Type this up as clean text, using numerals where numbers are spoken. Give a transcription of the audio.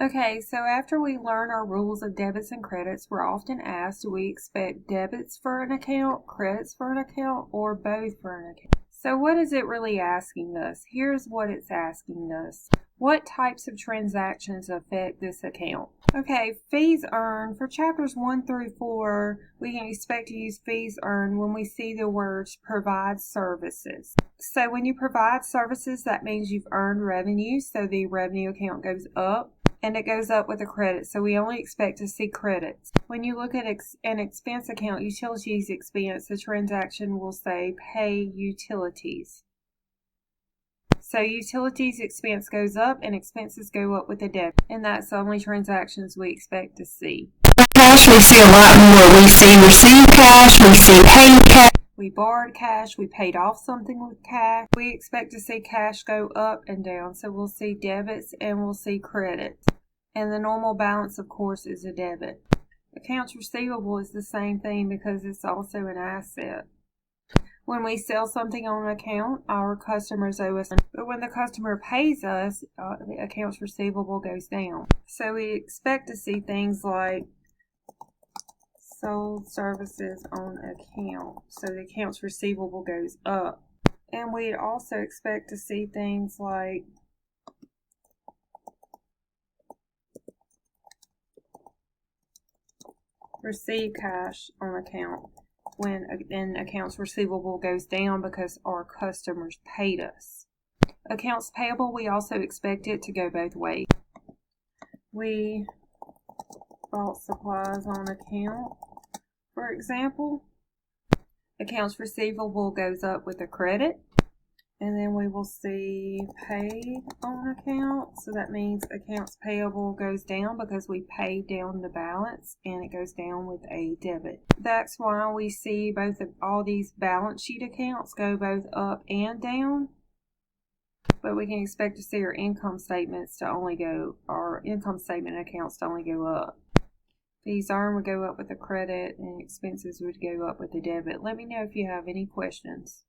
Okay, so after we learn our rules of debits and credits, we're often asked, do we expect debits for an account, credits for an account, or both for an account? So what is it really asking us? Here's what it's asking us. What types of transactions affect this account? Okay, fees earned. For chapters 1 through 4, we can expect to use fees earned when we see the words provide services. So when you provide services, that means you've earned revenue, so the revenue account goes up. And it goes up with a credit, so we only expect to see credits. When you look at an expense account, utilities expense, the transaction will say pay utilities. So utilities expense goes up and expenses go up with a debit, and that's the only transactions we expect to see. Cash, we see a lot more. We see received cash, we see paid cash. We borrowed cash, we paid off something with cash. We expect to see cash go up and down, so we'll see debits and we'll see credits. And the normal balance, of course, is a debit. Accounts receivable is the same thing because it's also an asset. When we sell something on an account, our customers owe us, but when the customer pays us, the accounts receivable goes down. So we expect to see things like sold services on account, so the accounts receivable goes up. And we'd also expect to see things like receive cash on account when then accounts receivable goes down because our customers paid us. Accounts payable, we also expect it to go both ways. We bought supplies on account, for example. Accounts receivable goes up with a credit, and then we will see paid on account, so that means accounts payable goes down because we paid down the balance, and it goes down with a debit. That's why we see both of all these balance sheet accounts go both up and down, but we can expect to see our income statement accounts to only go up. Fees earned would go up with a credit, and expenses would go up with a debit. Let me know if you have any questions.